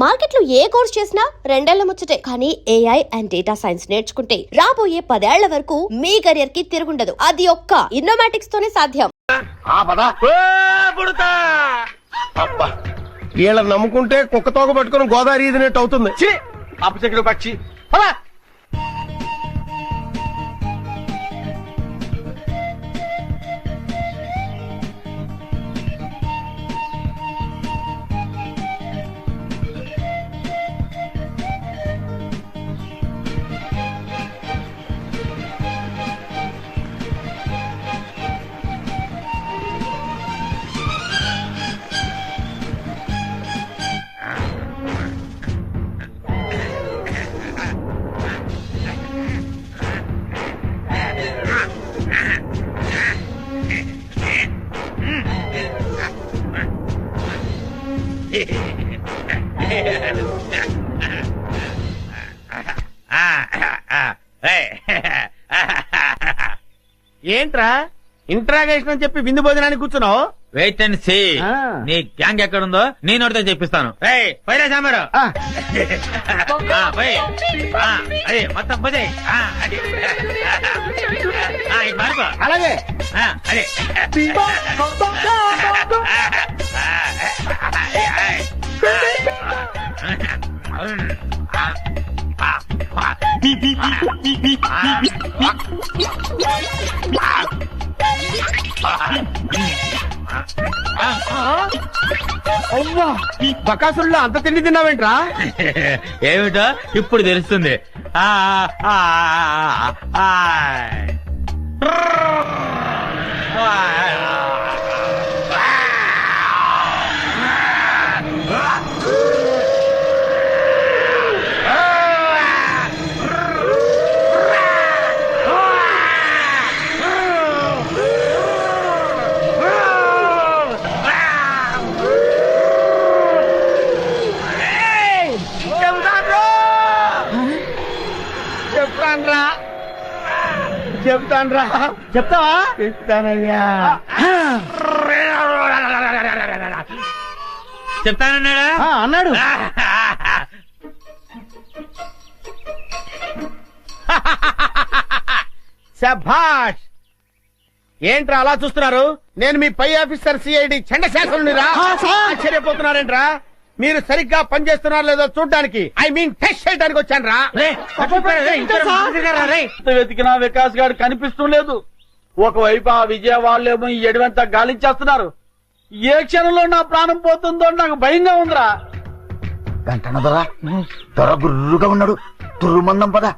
Market లో ఏ course చేసినా రెండేళ్ల ముచ్చటే. కానీ ఏఐ అండ్ డేటా సైన్స్ నేర్చుకుంటే రాబోయే 10 ఏళ్ల వరకు మీ కెరియర్ కి తిరుగుండదు. అది ఒక్క ఇన్నోమాటిక్స్ తోనే సాధ్యం. వీళ్ళని నమ్ముకుంటే కుక్క తోక పట్టుకుని గోదావరి ఈదినట్టు అవుతుంది. అపశకుడు పక్షి. ఏంట్రా ఇంట్రాగేషన్ అని చెప్పి విందు భోజనానికి కూర్చున్నావు? Wait and see. నీ గ్యాంగ్ ఎక్కడుందో నీ నోటితో చెప్పిస్తాను. పైరా సాంబారు అదే మొత్తం పోతే మార్కో. అలాగే అదే అవ్వా బకాసుల్లో అంత తిండి తిన్నావేంట్రా? ఏమిటో ఇప్పుడు తెలుస్తుంది. చెప్తాన్రా. చెప్తావా? చెప్తానయ్యా. చెప్తానన్నాడా? అన్నాడు. శభాష్. ఏంట్రా అలా చూస్తున్నారు? నేను మీ పై ఆఫీసర్ సిఐడి చండశాసనుడిరా. ఆశ్చర్యపోతున్నారేంట్రా? మీరు సరిగ్గా పనిచేస్తున్నారో లేదో చూడ్డానికి, ఐ మీన్ టెస్ట్ చేయడానికి వచ్చాను రా. వెతికినా వికాస్ గారు కనిపిస్తూ లేదు. ఒకవైపు ఆ విజయ వాళ్ళేమో ఈ ఎడవంతా గాలించేస్తున్నారు. ఏ క్షణంలో నా ప్రాణం పోతుందో నాకు భయంగా ఉందిరా. గంటనదరా త్వర గుర్రుగా ఉన్నాడు. తుర్రుమందం పదా.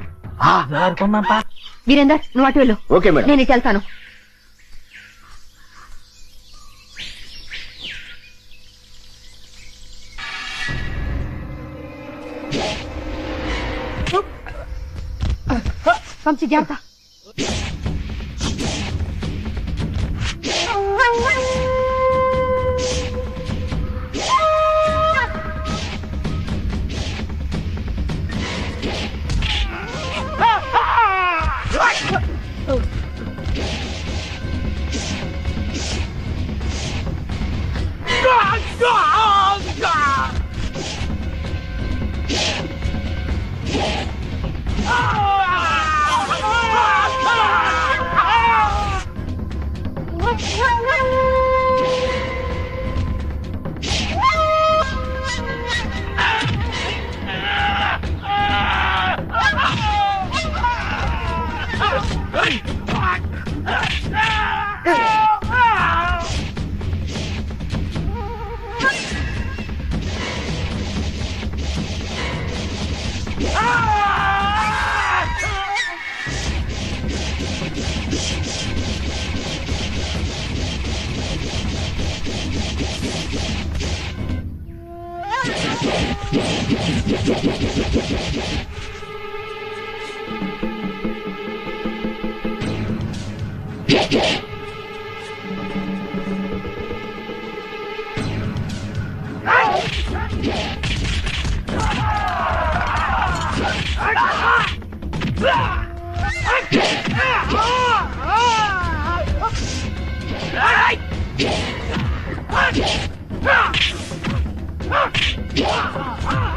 వీరేందర్ నువ్వు అటు వెళ్ళు. Okay madam. నేను ఇటు వెళ్తాను. వంశీ జాగ్రత్త. Ah!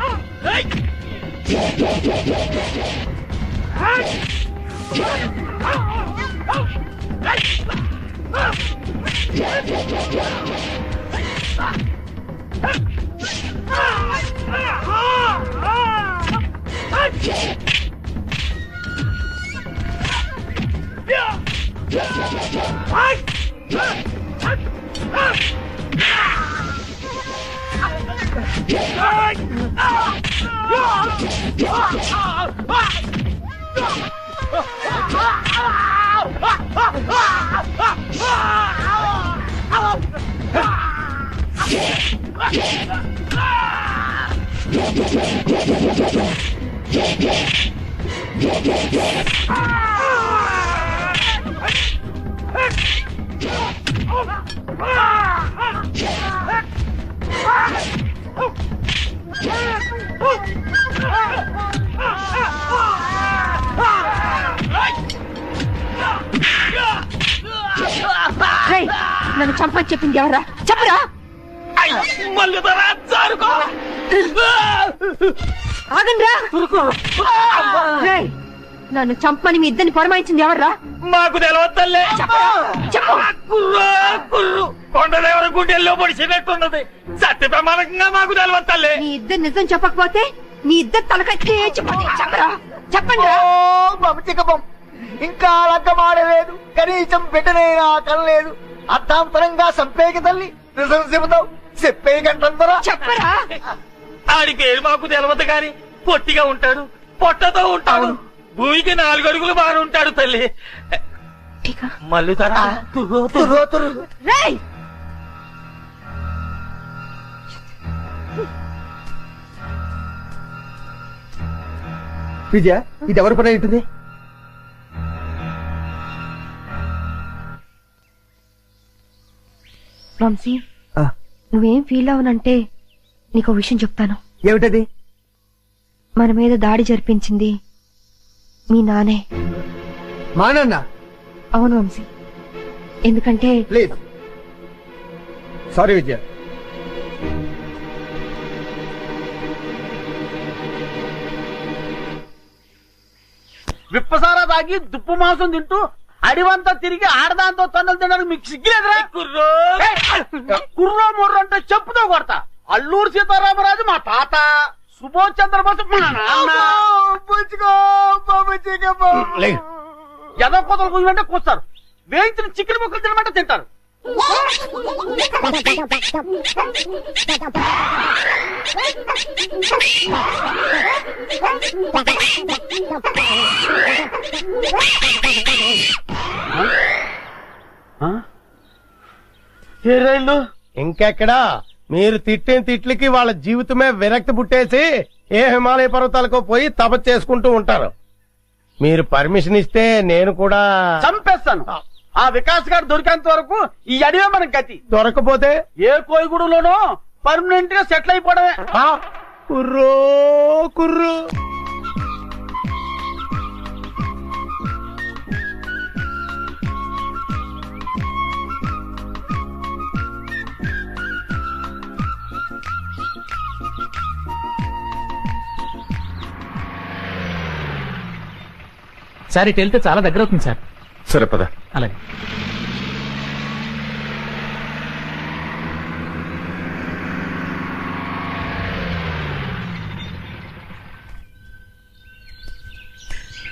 నన్ను చంపని చెప్పింది ఎవరా? చెప్పరా? ఆగండ్రా! నన్ను చంపని మీ ఇద్దరిని పొరమాయించింది ఎవర్రా? మాకు తెలవద్దల్లే. చెప్పు. కొండదేవర గుండెల్లో పొడిచినట్టున్నది. సత్య ప్రమాణంగా మాకు తెలవద్దల్లే. నీ ఇద్దరు నిజం చెప్పకపోతే నీ ఇద్దరు తలకాయ చెప్పరా? చెప్పండి. పంచకపం ఇంకా లగ్గమాడలేదు, కనీసం బిడ్డనైనా కనలేదు. అర్థాంతరంగా సంపేకి తల్లి నిజం చెబుతావు, చెప్పే గంటందరా చెప్పరా? ఆడి పేరు మాకు తెలవదు గాని పొట్టిగా ఉంటాడు, పొట్టతో ఉంటాడు, భూమికి 4 అడుగులు బాగా ఉంటాడు తల్లి. మల్లుతారా? రేయ్! విజయ, ఇది ఎవరి పని ఉంటుంది? వంశీ, నువ్వేం ఫీల్ అవునంటే నీకు విషయం చెప్తాను. ఏమిటది? మన మీద దాడి జరిపించింది మీ నానే. మా నాన్న? అవును వంశీ, ఎందుకంటే ప్లీజ్ సారీ విజయ. విప్పసారా తాగి దుప్పు మాంసం తింటూ అడివంతా తిరిగి ఆడదాంతో తన్నులు తినడానికి మీకు సిగ్గులేదురా? కుర్రో ముర్రో అంటే చెప్పుతో కొడతా. అల్లూరు సీతారామరాజు మా తాత, సుభాష్ చంద్రబోస్ మా నాన్న. ఎదో కోతలు కూయమంటే కూస్తారు, వేయించిన చికెన్ ముక్కలు తినమంటే తింటారు. ఏ రైళ్ళు? ఇంకెక్కడా? మీరు తిట్టిన తిట్లకి వాళ్ళ జీవితమే విరక్తి పుట్టేసి ఏ హిమాలయ పర్వతాలకో పోయి తపస్సు చేసుకుంటూ ఉంటారు. మీరు పర్మిషన్ ఇస్తే నేను కూడా చంపేస్తాను. ఆ వికాస్ గారు దొరికేంత వరకు ఈ అడివే మనకి గతి. దొరకపోతే ఏ కోయిగూడులోనో పర్మనెంట్ గా సెటిల్ అయిపోవడమే. కుర్రో కుర్రు. సార్ ఇటు వెళ్తే చాలా దగ్గర అవుతుంది సార్. సరే పద. అలాగే.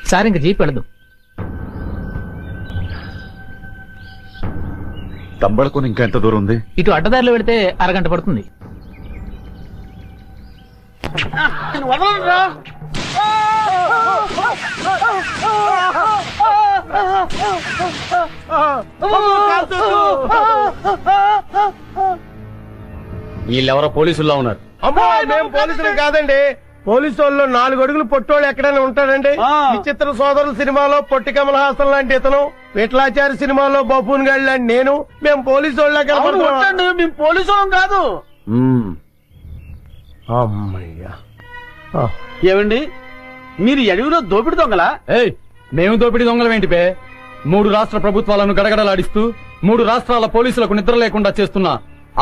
సార్ ఇంక జీప్ వెళ్ళదు. తంబళకొని ఇంకా ఎంత దూరం ఉంది? ఇటు అడ్డదారిలో వెళితే అరగంట పడుతుంది. వదలరా? వీళ్ళెవరో పోలీసుల్లో ఉన్నారు. అమ్మో, మేము పోలీసులు కాదండి. పోలీసు వాళ్ళు 4 అడుగులు పొట్టోళ్ళు ఎక్కడైనా ఉంటాడండి. విచిత్ర సోదరుల సినిమాలో పొట్టి కమల్ హాసన్ లాంటి ఇతను, విఠలాచారి సినిమాలో బఫూన్ గాడి లాంటి నేను, మేము పోలీసు వాళ్ళ మేము పోలీసు వాళ్ళం కాదు. అమ్మయ్యా. ఏమండి, మీరు అడవిలో దోపిడి దొంగలా? మేము దోపిడీ దొంగలం ఏంటి పే? 3 రాష్ట్ర ప్రభుత్వాలను గడగడలాడిస్తూ 3 రాష్ట్రాల పోలీసులకు నిద్ర లేకుండా చేస్తున్న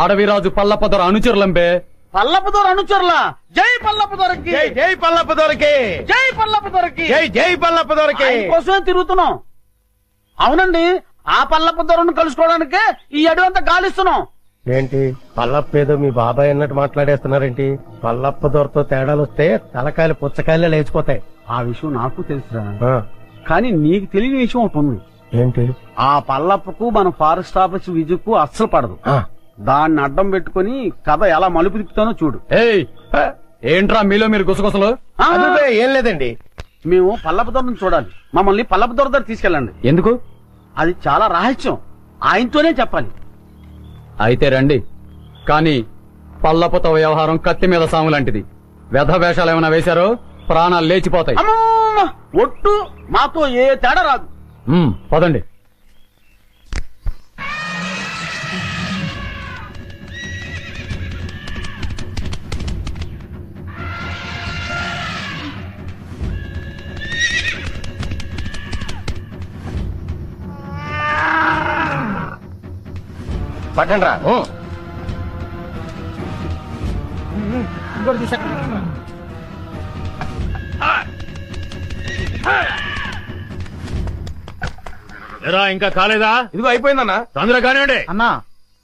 అడవిరాజు పల్లపదర అనుచరులంపే. పల్లపు దొర అనుచరులా జై పల్లపు దొరకి జై జై పల్లప్ప దొరికి, జై పల్లపు దొరకి జై జై పల్లప్ప దొరికి. ఆయన కోసమే తిరుగుతున్నాం. అవునండి, ఆ పల్లపు దొరను కలుసుకోవడానికే ఈ అడవంతా గాలిస్తున్నాం. ఏంటి పల్లప్ప ఏదో మీ బాబాయ్ అన్నట్టు మాట్లాడేస్తున్నారేంటి? పల్లప్ప దొరతో తేడాలు వస్తే తలకాయలు పుచ్చకాయలే లేచిపోతాయి. ఆ విషయం నాకు తెలుసురా, ఆ, కానీ నీకు తెలియని విషయం ఒకటి ఉంది. ఏంటి? ఆ పల్లప్పకు మన ఫారెస్ట్ ఆఫీస్ విజుకు అస్సలు పడదు. ఆ, దాన్ని అడ్డం పెట్టుకుని కథ ఎలా మలుపు తిప్పుతానో చూడు. ఏయ్ ఏంట్రా మీలో మీరు గుసగుసలు? ఆ, అదే ఏం లేదండి. మేము పల్లపు దొరను చూడాలి. మమ్మల్ని పల్లపు దొర దగ్గర తీసుకెళ్ళండి. ఎందుకు? అది చాలా రహస్యం, ఆయనతోనే చెప్పాలి. అయితే రండి. కానీ పల్లపుతో వ్యవహారం కత్తి మీద సాము లాంటిది. వ్యధ వేషాలు ఏమైనా వేశారో ప్రాణాలు లేచిపోతాయి. అమ్మమ్మ! ఒట్టు మాతో ఏ తేడా రాదు. పదండి. పట్టండి రా. ఇంకా కాలేదా? ఇదిగో అయిపోయిందన్నా. తొందరగా కానివ్వండి. అన్నా,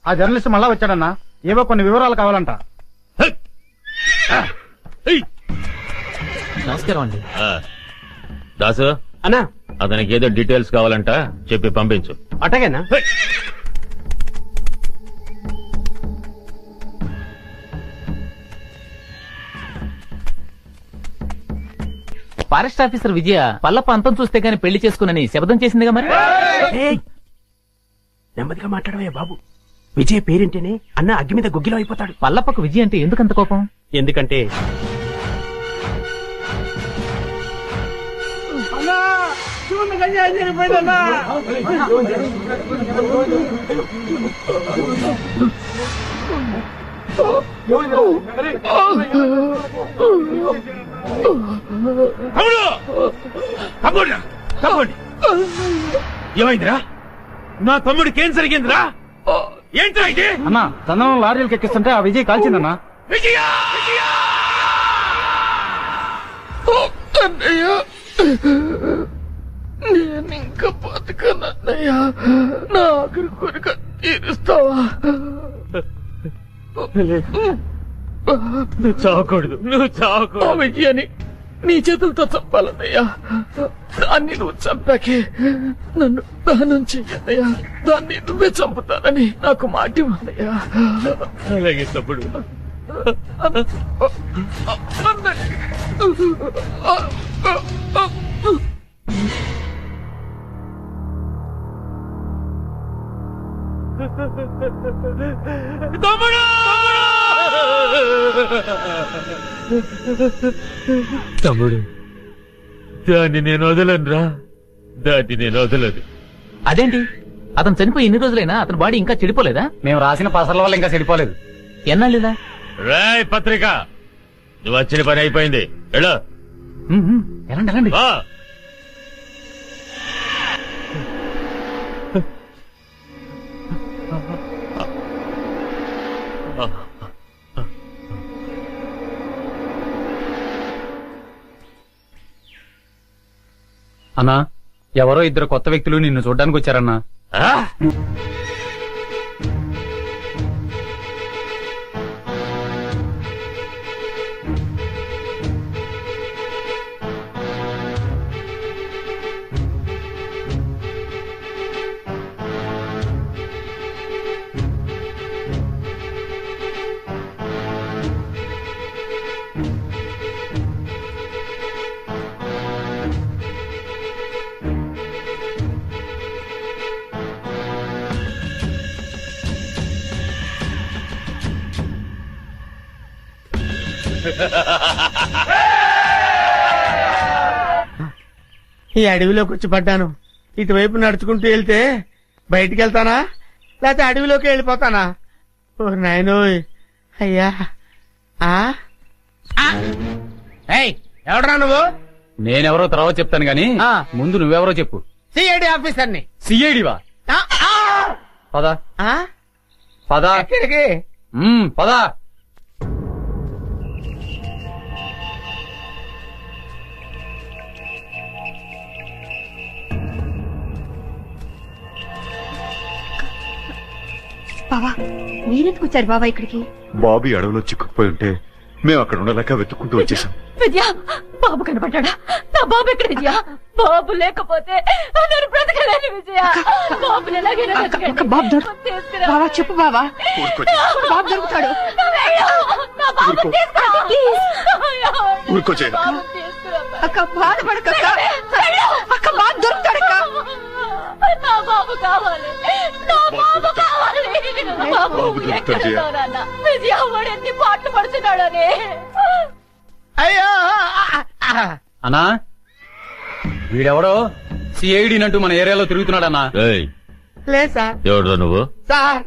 ఆ జర్నలిస్ట్ మళ్ళా వచ్చాడన్నా. ఏవో కొన్ని వివరాలు కావాలంట. నమస్కారం అండి. దాసు అన్నా, అతనికి ఏదో డీటెయిల్స్ కావాలంట, చెప్పి పంపించు. అట్టగేనా? ఫారెస్ట్ ఆఫీసర్ విజయ పల్లప్ప అంతం చూస్తే గాని పెళ్లి చేసుకునని శపథం చేసిందిగా మరి. నెమ్మదిగా మాట్లాడవే బాబు. విజయ్ పేరింటేనే అన్న అగ్గి మీద గుగ్గిలో అయిపోతాడు. పల్లప్పకు విజయ అంటే ఎందుకంత కోపం? ఎందుకంటే ఏమైందిరా? నా తమ్ముడికి ఏం జరిగిందిరా? ఏంట్రా ఇది? అన్నా, చందనం లారీలకు ఎక్కిస్తుంటే ఆ విజయ్ కాల్చిందన్నా. విజయా! నేనింక బతకనన్నయ్యా. నా ఆఖరి కోరిక తీరుస్తావా? నువ్వు చావకూడదు, నువ్వు చావకూడదు. ఆ విజయాన్ని నీ చేతులతో చంపాలన్నయ్యా. దాన్ని నువ్వు చంపాకే నన్ను దహనం చెయ్యన్నయ్యా. దాన్ని నువ్వే చంపుతానని నాకు మాట ఇవ్వన్నయ్యా. అలాగే తమ్ముడు. తమ్ముడు! తమ్ముడు, దాన్ని నేను వదలనురా. దాన్ని నేను వదలను. అదేంటి, అతను చనిపోయి ఎన్ని రోజులైనా అతని బాడీ ఇంకా చెడిపోలేదా? మేము రాసిన పసర్ల వల్ల ఇంకా చెడిపోలేదు. ఎన్నాళ్ళేదా? రాయ్ పత్రిక, నువ్వు వచ్చిన పని అయిపోయింది. వెళ్ళు. ఎలాంటి ఎలాంటి వా. అన్నా, ఎవరో ఇద్దరు కొత్త వ్యక్తులు నిన్ను చూడ్డానికి వచ్చారన్నా. ఆ? ఈ అడవిలోకి వచ్చి పడ్డాను. ఇటువైపు నడుచుకుంటూ వెళ్తే బయటికి వెళ్తానా, లేకపోతే అడవిలోకి వెళ్ళిపోతానా? ఓ నాయనోయ్, అయ్యా. ఎవడరా నువ్వు? నేనెవరో తర్వాత చెప్తాను గాని ముందు నువ్వెవరో చెప్పు. సిఐడి ఆఫీసర్ని. సిఐడివా? పదా పదా. ఎక్కడికి? పదా. బావా మీరెందుకు వచ్చారు బావా ఇక్కడికి? బాబీ అడవిలో చిక్కుకుపోయి ఉంటే మేము అక్కడ ఉండలేక వెతుక్కుంటూ వచ్చేసాం. విద్య బాబు కనపడ్డా? నా బాబు ఎక్కడ విజయ? బాబు లేకపోతే నేను బ్రతకలేను విజయ. బాబు బావా చెప్పు బావా, బాబు దొరుకుతాడు. ఊరుకోచే అక్క బాధపడక అక్క, బాబు దొరుకుతాడక్క. నా బాబు కావాలి, నా బాబు కావాలి. బాబు విజయ వాడు ఎన్ని పాటలు పడుతున్నాడని. అయ్యో అన్నా వీడెవడో సిఐడి అంటూ మన ఏరియాలో తిరుగుతున్నాడన్నా. లేదు సార్. ఎవరు నువ్వు? సార్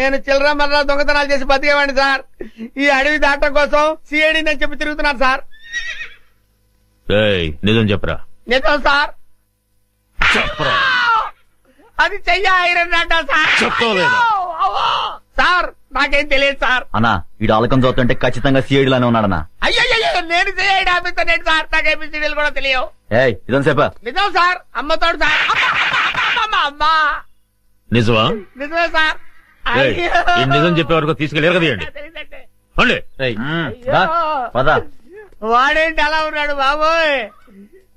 నేను చిల్లర మర్ర దొంగతనాలు చేసి బతికేవాడిని సార్. ఈ అడవి దాటం కోసం సిఐడి అని చెప్పి తిరుగుతున్నాను సార్. నిజం చెప్పరా? నిజం సార్. అది చెయ్య ఐరన్ అంట సార్. చెప్తావులేదా? సార్ నాకేం తెలియదు సార్. అన్నా వీడు ఆలకం చూస్తుంటే ఖచ్చితంగా సిఐడి లానే ఉన్నాడన్నా. అయ్యో నేను సిఐడి ఆఫీసర్ నేను సార్. నాకు ఏబిసిడీలు కూడా తెలియవు. ఇదని చెప్పా. నిజం సార్. అమ్మతోడు సార్. అమ్మా నిజమా? నిజమే సార్. ఈ నిజం చెప్పే వరకు తీసుకెళ్ళారు కదండి. వాడేంటి అలా ఉన్నాడు బాబోయ్?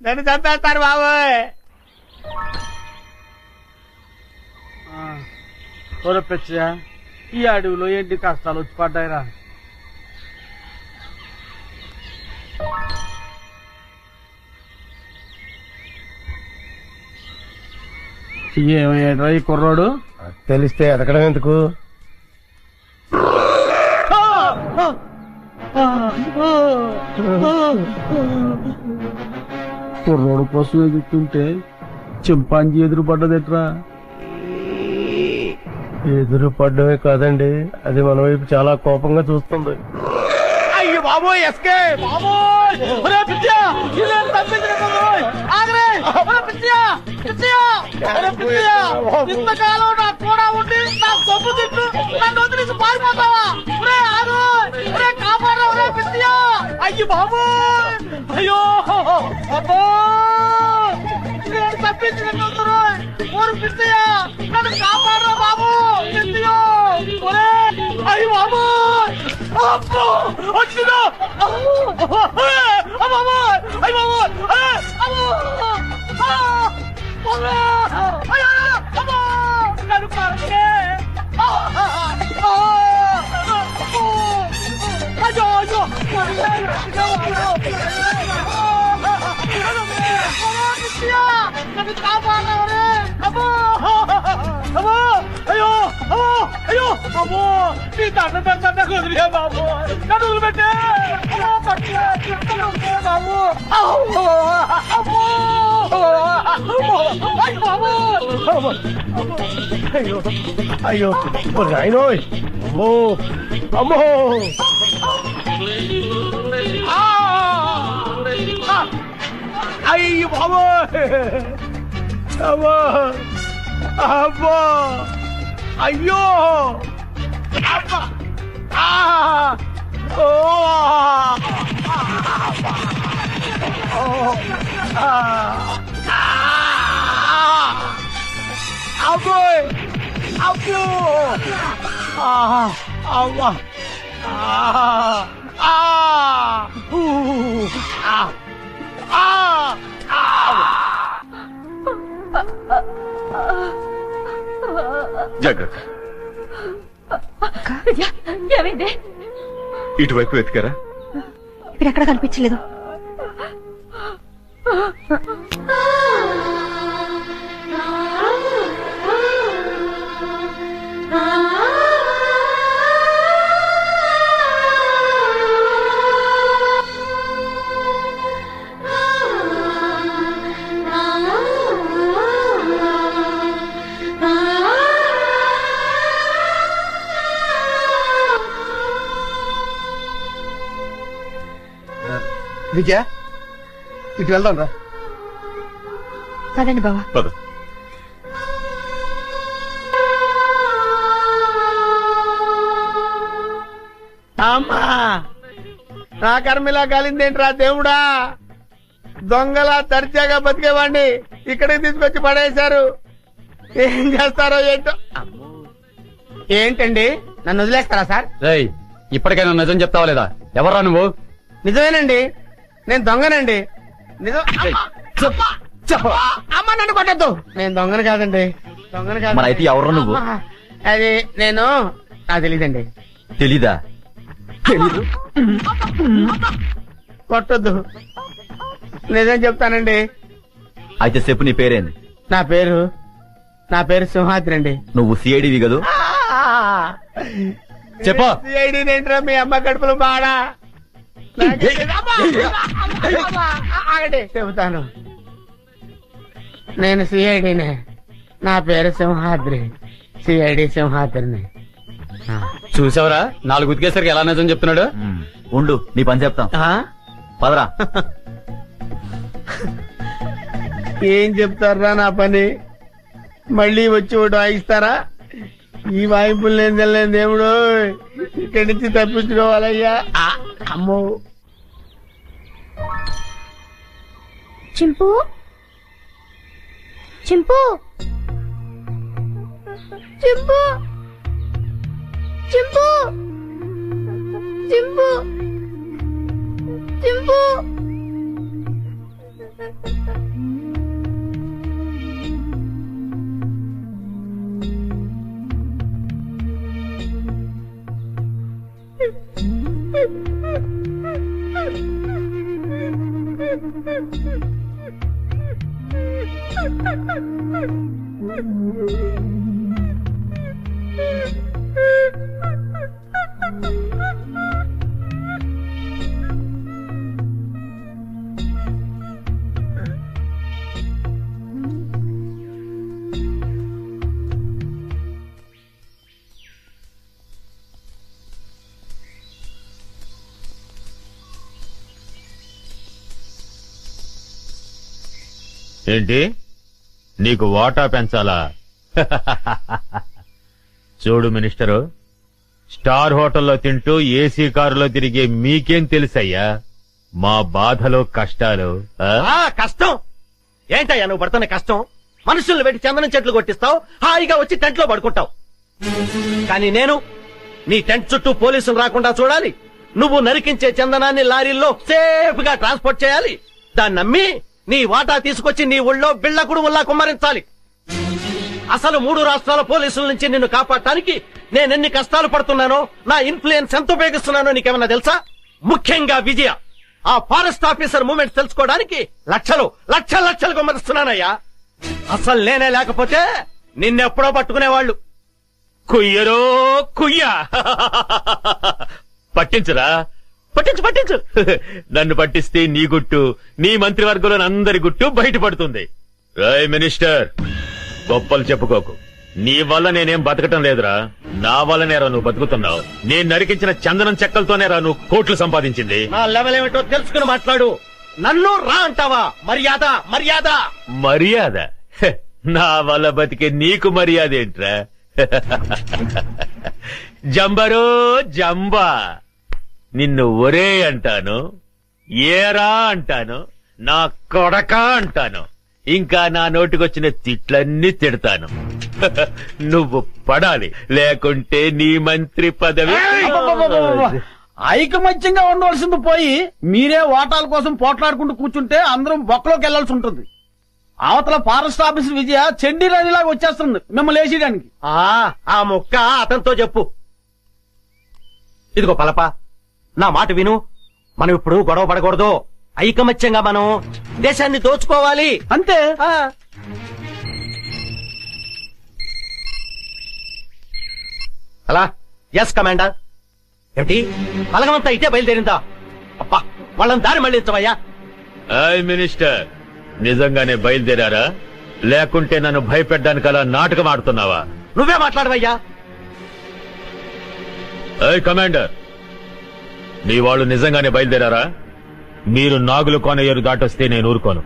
నన్ను చంపేస్తారు బాబోయ్. ఒరపెచ్చా ఈ అడవిలో ఏంటి కష్టాలు వచ్చి పడ్డాయిరా. ఏమయ్యాడ్రా ఈ కుర్రాడు? తెలిస్తే ఎదకడం ఎందుకు? కుర్రోడు కోసం ఎదుగుతుంటే చింపాంజీ ఎదురు పడ్డదెట్రా? ఎదురు పడ్డమే కాదండి, అది మన వైపు చాలా కోపంగా చూస్తుంది. అయ్యో బాబోయ్ ఎస్కే బాబోయ్. ఇంతకాలం నాకు కూడా ఉండి నా సొమ్ము తిట్టు నన్ను వదిలేసి పారిపోతావా? కాపాడరా పిచ్చియా. అయ్యి బాబోయ్. అయ్యో అబ్బో నేను తప్పించిన పిచ్చియా. నన్ను కాపాడరా బాబు పిచ్చియో. అయ్యి బాబోయ్. అబ్బో వచ్చిందో. బాబోయ్ అయ్యి బాబోయ్. నన్ను కాకే. అయ్యో అయ్యో నన్ను కాపాడరే. అబ్బో అబ్బో అయ్యో అబ్బో అయ్యో అబ్బో నీ దండ పెద్ద కుదిరియా బాబు. నన్ను వదిలిపెట్టే బాబు. అబ్బో అయ్యో అయ్యో నాయనోయ్. అమ్మో అమ్మో. అయ్యి బాబోయ్. అమ్మో అబ్బో అయ్యో అబ్బా. ఓ అబ్బోయ్ అబ్బో అవ్వా. జాగ్రత్త. ఏమైంది? ఇటువైపు వెతికారా? ఇక్కడ ఎక్కడ కనిపించలేదు. విజయ ఇటు వెళ్దాం రా. పదండి బావా. పద. అమ్మా నా కర్మిలా కాలిందేంట్రా దేవుడా. దొంగలా దర్జాగా బతికేవాడిని ఇక్కడికి తీసుకొచ్చి పడేశారు. ఏం చేస్తారో ఏంటో. ఏంటండి నన్ను వదిలేస్తారా సార్? రేయ్ ఇప్పటికైనా నిజం చెప్తావా లేదా? ఎవర్రా నువ్వు? నిజమేనండి, నేను దొంగనండి. నిజం. అమ్మ నన్ను కొట్టద్దు, నేను దొంగను కాదండి, దొంగను కాదు. మరి అయితే ఎవరు నువ్వు? అది నేను, నాకు తెలీదండి. తెలీదా? తెలీదు. కొట్టద్దు, నిజం చెప్తానండి. అయితే చెప్పు, నీ పేరేంది? నా పేరు సింహాద్రి అండి. నువ్వు సిఐడివి కదూ? చెప్పు. సిఐడి ఏంట్రా మీ అమ్మ కడుపులో బాడా? ఆగండి చెబుతాను. నేను సిఐడినే, నా పేరు సింహాద్రి, సిఐడి సింహాద్రిని. చూసావరా 4 ఉతికేసరికి ఎలా నిజం చెప్తున్నాడు? ఉండు, నీ పని చెప్తాం. పదరా. ఏం చెప్తారా నా పని? మళ్ళీ వచ్చి ఒకటి వాయిస్తారా? ఈ వాయింపులు నేను తెలియని దేవుడు, ఇక్కడి నుంచి తప్పించుకోవాలయ్యా. అమ్మో. చింపు చింపు చింపు చింపు చింపు చింపు ఏంటి, నీకు వాటా పెంచాలా? చూడు మినిస్టరు, స్టార్ హోటల్లో తింటూ ఏసీ కారులో తిరిగే మీకేం తెలుసయ్యా మా బాధలు కష్టాలు? కష్టం ఏంటయ్యా నువ్వు పడుతున్న కష్టం? మనుషుల్ని పెట్టి చందనం చెట్లు కొట్టిస్తావు, హాయిగా వచ్చి టెంట్ లో పడుకుంటావు. కానీ నేను నీ టెంట్ చుట్టూ పోలీసులు రాకుండా చూడాలి, నువ్వు నరికించే చందనాన్ని లారీల్లో సేఫ్ గా ట్రాన్స్పోర్ట్ చేయాలి, దాన్ని నమ్మి నీ వాటా తీసుకొచ్చి నీ ఊళ్ళో బిళ్ళకుడు ఉల్లా కుమ్మరించాలి. అసలు 3 రాష్ట్రాల పోలీసుల నుంచి నిన్ను కాపాడటానికి నేనెన్ని కష్టాలు పడుతున్నానో, నా ఇన్ఫ్లుయెన్స్ ఎంత ఉపయోగిస్తున్నానో నీకేమన్నా తెలుసా? ముఖ్యంగా విజయ, ఆ ఫారెస్ట్ ఆఫీసర్ మూమెంట్స్ తెలుసుకోవడానికి లక్షలు కుమ్మరిస్తున్నానయ్యా. అసలు నేనే లేకపోతే నిన్నెప్పుడో పట్టుకునేవాళ్ళు. కుయ్యరో కుయ్యా. పట్టించురా, పట్టించు. నన్ను పట్టిస్తే నీ గుట్టు, నీ మంత్రివర్గంలోని అందరి గుట్టు బయటపడుతుంది. రాయ్ మినిస్టర్, గొప్పలు చెప్పుకోకు. నీ వల్ల నేనేం బతకటం లేదురా, నా వల్లనేరా నువ్వు బతుకుతున్నావు. నేను నరికించిన చందనం చెక్కలతోనేరా నువ్వు కోట్లు సంపాదించింది. నా లెవెల్ ఏమిటో తెలుసుకుని మాట్లాడు. నన్ను రా అంటావా? మర్యాద? నా వల్ల బతికే నీకు మర్యాద ఏంట్రా? జంబరో జంబా, నిన్ను ఒరే అంటాను, ఏరా అంటాను, నా కొడక అంటాను, ఇంకా నా నోటికొచ్చిన తిట్లన్నీ తిడతాను. నువ్వు పడాలి, లేకుంటే నీ మంత్రి పదవి. ఐకమత్యంగా ఉండవలసింది పోయి మీరే ఓటాల కోసం పోట్లాడుకుంటూ కూర్చుంటే అందరం బొక్కలోకి వెళ్లాల్సి ఉంటుంది. అవతల ఫారెస్ట్ ఆఫీసర్ విజయ చెండి రాజులాగా వచ్చేస్తుంది మిమ్మల్ని వేసేయడానికి. ఆ మొక్క అతనితో చెప్పు. ఇదిగో పలప, నా మాట విను. మనం ఇప్పుడు గొడవ పడకూడదు, ఐకమత్యంగా మనం దేశాన్ని దోచుకోవాలి అంతే. అలా ఎస్ కమాండర్. ఏమిటి బలగమంతా ఇటే బయలుదేరిందా? అబ్బా, వాళ్ళని దారి మళ్ళించవయ్యా. మినిస్టర్, నిజంగానే బయలుదేరారా, లేకుంటే నన్ను భయపెట్టడానికి అలా నాటకం ఆడుతున్నావా? నువ్వే మాట్లాడవయ్యా. కమాండర్, నీ వాళ్ళు నిజంగానే బయలుదేరారా? మీరు నాగులు కోనయ్యరు దాటొస్తే నేను ఊరుకోను.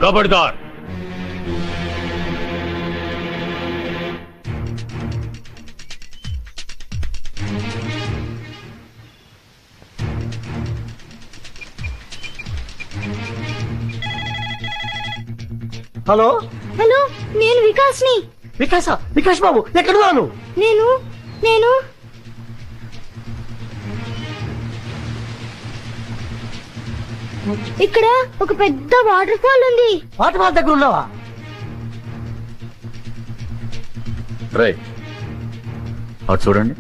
కబడ్దార్. హలో హలో, నేను వికాస్ని. వికాస్ బాబు ఎక్కడున్నాను? నేను ఇక్కడ ఒక పెద్ద వాటర్ ఫాల్ ఉంది. వాటర్ ఫాల్ దగ్గర ఉన్నావా? రై అటు చూడండి.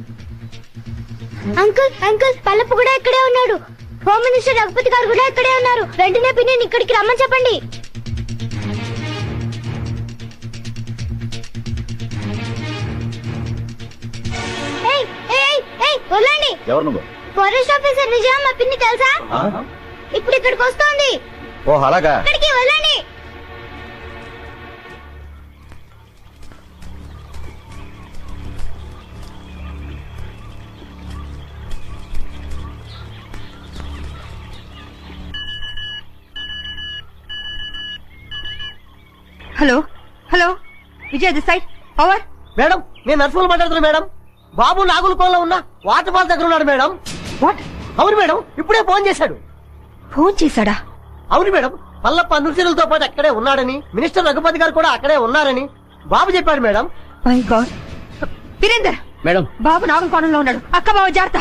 అంకుల్ పల్లపు కూడా ఇక్కడే ఉన్నాడు. హోమ్ మినిస్టర్ రఘుపతి గారు కూడా ఇక్కడే ఉన్నారు. వెంటనే పిన్ని ఇక్కడికి రమ్మని చెప్పండి. వదలండి. ఎవరు నువ్వు? ఫారెస్ట్ ఆఫీసర్ విజయ, మా పిన్ని తెలుసా? ఇప్పుడు ఇక్కడికి వస్తోంది. ఓ అలాగా. ఇక్కడికి వదలండి. Hello Vijay this side over. Madam నేను నర్సులు మాట్లాడుతున్నా మేడం. బాబు నాగులకోలో ఉన్న వాటర్ ఫాల్ దగ్గర ఉన్నాడు మేడం. వాట్? అవును మేడం, ఇప్పుడే ఫోన్ చేశాడు. ఫోన్ చేశాడా? అవును మేడం, పల్లప్ప నృసింహులతో పాటు అక్కడే ఉన్నాడని, మినిస్టర్ రఘుపతి గారు కూడా అక్కడే ఉన్నారని బాబు చెప్పాడు madam. My God. Virender madam, బాబు నాగులకోణంలో ఉన్నాడు. అక్క బావ జాగ్రత్త.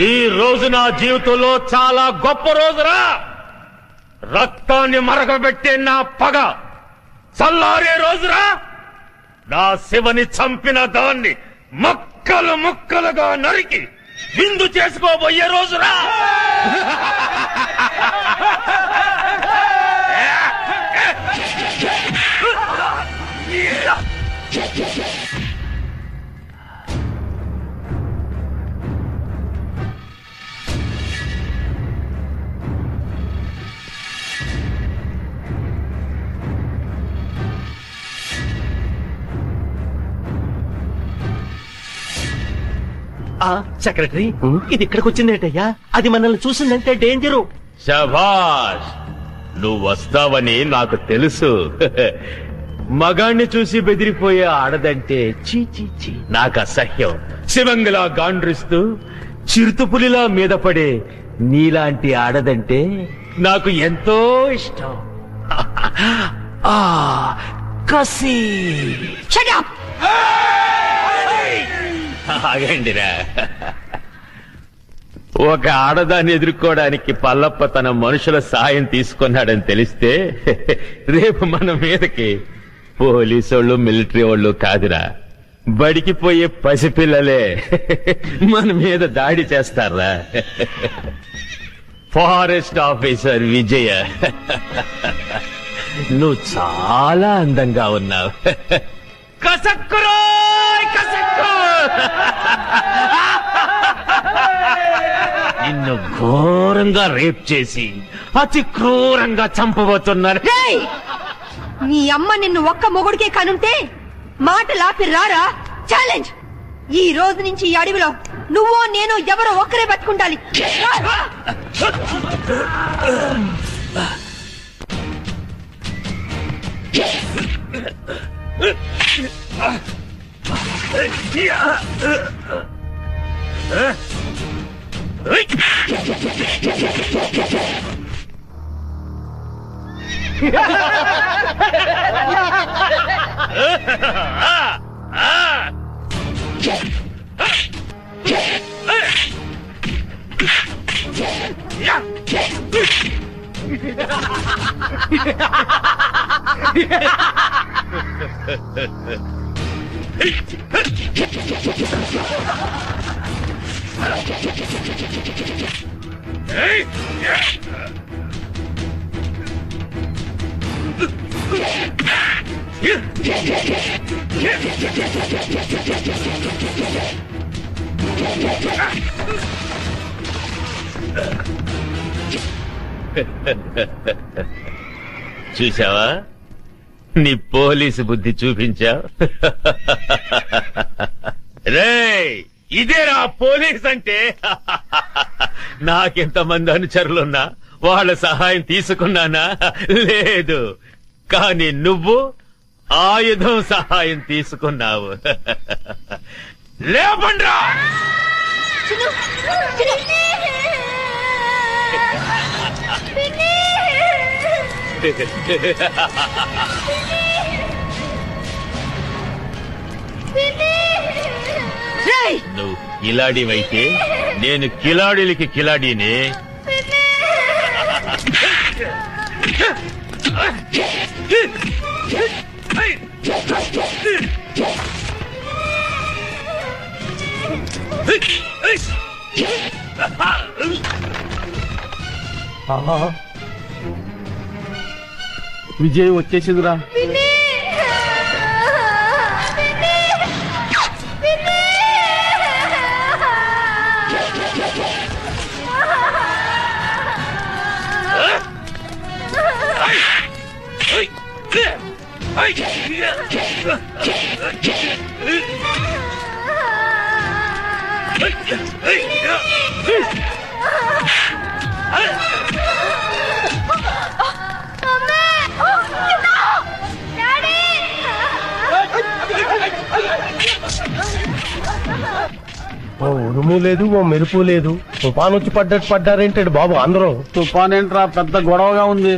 ఈ రోజు నా జీవితంలో చాలా గొప్ప రోజురా. రక్తాన్ని మరగబెట్టే నా పగ చల్లారే రోజురా. నా శివని చంపిన దాన్ని ముక్కలు ముక్కలుగా నరికి విందు చేసుకోబోయే రోజురా. సెక్రటరీ, ఇది ఇక్కడికి వచ్చిందేటయ్యా? అది మనల్ని చూసిందంటే డేంజరు. శభాష్, నువ్వు వస్తావని నాకు తెలుసు. మగాణ్ణి చూసి బెదిరిపోయే ఆడదంటే చీ చీ చీ నాకు అసహ్యం. శివంగిలా గాండ్రిస్తూ చిరుతుపులిలా మీద పడే నీలాంటి ఆడదంటే నాకు ఎంతో ఇష్టం. కసి. ఆగండిరా. ఒక ఆడదాన్ని ఎదుర్కోవడానికి పల్లప్ప తన మనుషుల సాయం తీసుకున్నాడని తెలిస్తే రేపు మన మీదకి పోలీసోళ్ళు మిలిటరీ వాళ్ళు కాదురా, బడికి పోయే పసిపిల్లలే మన మీద దాడి చేస్తారా. ఫారెస్ట్ ఆఫీసర్ విజయ, నువ్వు చాలా అందంగా ఉన్నావు. కసక్కురోయ్ కసక్కు. నిన్ను ఘోరంగా రేప్ చేసి అతి క్రూరంగా చంపబోతున్నారు. నీ అమ్మ నిన్ను ఒక్క మొగుడికే కనుంటే మాటలాపి రారా. ఛాలెంజ్. ఈ రోజు నుంచి ఈ అడవిలో నువ్వో నేను ఎవరో ఒక్కరే బతుకుండాలి. చూసావా, నీ పోలీసు బుద్ధి చూపించావు. రేయ్, ఇదేరా పోలీస్ అంటే. నాకెంతమంది అనుచరులున్నా వాళ్ళ సహాయం తీసుకున్నానా? లేదు. కానీ నువ్వు ఆయుధం సహాయం తీసుకున్నావు. లేపండ్రా. నువ్వు కిలాడివైతే నేను కిలాడీలకి కిలాడీనే. విజయ్ వచ్చేసిందిరా. ఓ ఉరుము లేదు, ఓ మెరుపు లేదు. తుఫాన్ వచ్చి పడ్డట్టు పడ్డారేంటాడు బాబు అందరూ. తుఫాన్ ఏంట్రా, పెద్ద గొడవగా ఉంది.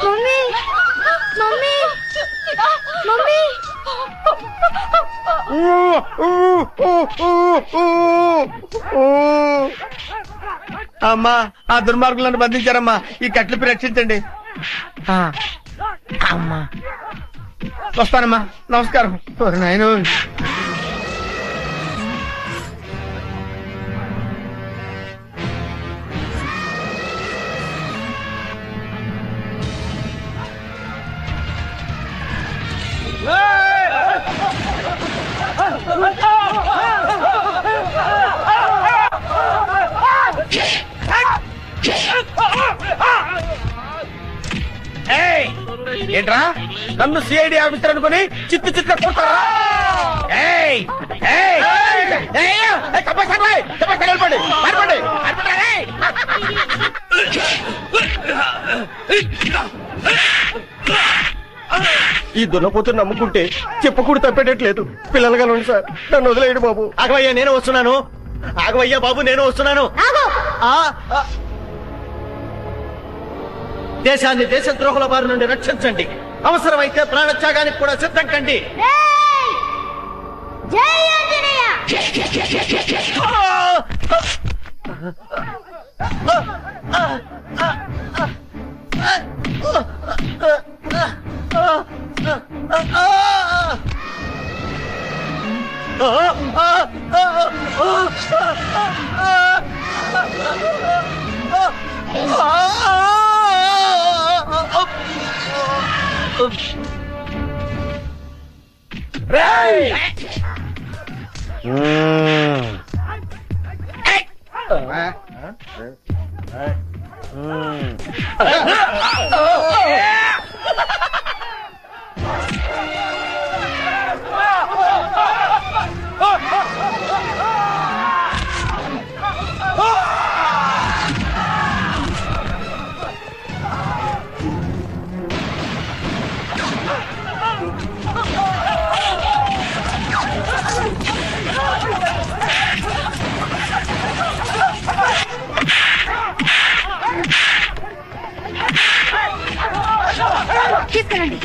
మమ్మీ మమ్మీ మమ్మీ అమ్మా, ఆ దుర్మార్గులను బంధించారమ్మా. ఈ కట్లపై రక్షించండి. అమ్మా వస్తానమ్మా. నమస్కారం. నాయన ఏంట్రా, నన్ను సిఐడి ఆఫీసర్ అనుకుని చిత్తు చిత్త కొడతారా? ఈ దున్నపోతుని నమ్ముకుంటే చెప్పకూడదు తప్పేటట్లేదు. పిల్లలు కలండి సార్, నన్ను వదిలేయండి బాబు. ఆగవయ్యా, నేను వస్తున్నాను. ఆగవయ్యా బాబు, నేను వస్తున్నాను. దేశాన్ని దేశద్రోహుల బారి నుండి రక్షించండి. అవసరమైతే ప్రాణత్యాగానికి కూడా సిద్ధం కండి. జై ఆంజనేయ. తీసుకెళ్ళండి.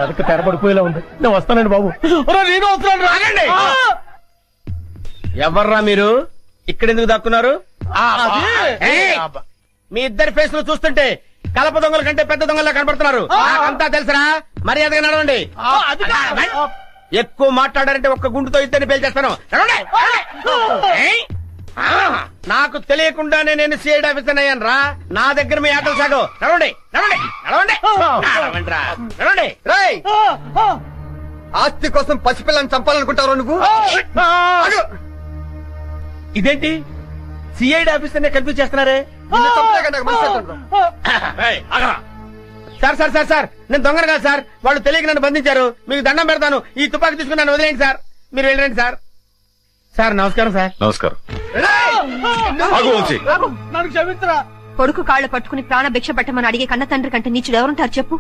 అదొక తెరపడిపోయేలా ఉంది. నేను వస్తానండి బాబు. నేను వస్తున్నాను. ఆగండి. ఎవర్రా మీరు? ఇక్కడ ఎందుకు దాక్కున్నారు? ఏయ్! మీ ఇద్దరి ఫేస్ లు చూస్తుంటే కలప దొంగల కంటే పెద్ద దొంగలా కనపడుతున్నారు. నాకంతా తెలుసురా, మర్యాదగా నడవండి. ఎక్కువ మాట్లాడారంటే ఒక్క గుండుతో ఇద్దరిని పేల్చేస్తాను. నడవండి. ఏయ్! నాకు తెలియకుండానే నేను సిఐడి ఆఫీసర్ అయ్యాను రా. నా దగ్గర మీ ఆటలు సాగు. నడవండి నడవండి నడవండి నడవండి రా, నడవండి. రేయ్! ఆస్తి కోసం పసిపిల్లని చంపాలనుకుంటావు నువ్వు? ఇదేంటి సిఐడి ఆఫీసర్ నే కన్ఫ్యూజ్ చేస్తున్నారే? ఏయ్, ఆగరా. సార్ సార్ సార్ సార్ నేను దొంగను కాదు సార్. వాళ్ళు తెలియక నన్ను బంధించారు. మీకు దండం పెడతాను. ఈ తుపాకీ తీసుకుని నన్ను వదిలేయండి సార్. మీరు వెళ్ళండి సార్. సార్ నమస్కారం సార్. నమస్కారం. నన్ను క్షమించరా. కొడుకు కాళ్ళు పట్టుకుని ప్రాణ భిక్ష పెట్టమని అడిగే కన్న తండ్రి కంటే నీచుడు ఎవరుంటారు చెప్పు?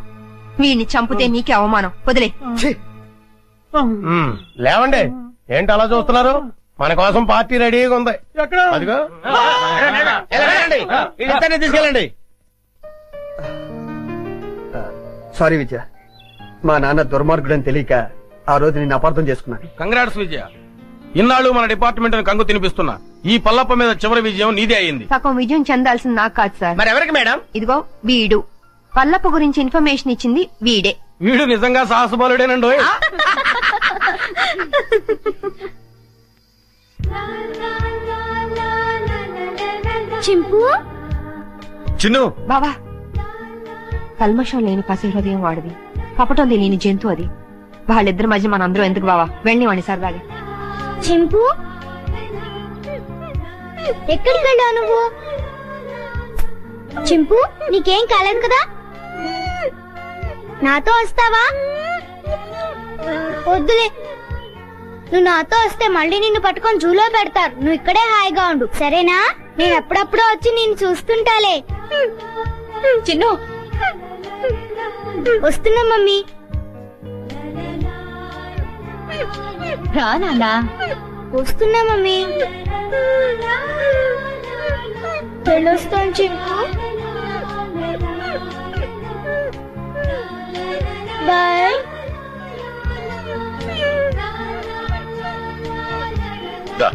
వీడిని చంపితే నీకే అవమానం. వదిలే. లేవండి. ఏంటి అలా చూస్తున్నారు? మన కోసం పార్టీ రెడీగా ఉంది. అదిగో వెళ్ళండి. వీళ్ళిద్దరిని తీసుకెళ్ళండి. సారీ విజయ, మా నాన్న దుర్మార్గుడని తెలియక ఆ రోజు నేను అపార్థం చేసుకున్నాను. కంగ్రాట్స్ విజయ. ఇన్నాళ్ళు మన డిపార్ట్మెంట్ కంగు తినిపిస్తున్నా ఈ పల్లప్ప మీద చివరి విజయం నీదే అయింది. సగం విజయం చెందాల్సింది నాకు కాదు సార్. మరి ఎవరికి మేడం? ఇదిగో వీడు పల్లప్ప గురించి ఇన్ఫర్మేషన్ ఇచ్చింది వీడే. వీడు నిజంగా సాహసబాలుడేనండో. చింపు చిన్ను, బావా, కల్మషం లేని పసి హృదయం వాడిది, కపటం తెలియని జంతు అది. వాళ్ళిద్దరి మధ్య మనందరం ఎందుకు బావా? వెళ్ళి వాణ్ణి సరదాగా. చింపు ఎక్కడికి వెళ్ళావు నువ్వు? చింపు నీకేం కాలేదు కదా? నాతో వస్తావా? వద్దులే, నువ్వు నాతో వస్తే మళ్ళీ నిన్ను పట్టుకొని జూలో పెడతారు. నువ్వు ఇక్కడే హాయిగా ఉండు, సరేనా? నేను అప్పుడప్పుడు వచ్చి నిన్ను చూస్తుంటాలే. చిన్ను వస్తున్నా మమ్మీ. రా నాన్నా. వస్తున్నా మమ్మీ. వెళ్ళొస్తాను చింపు. బాయ్. దా.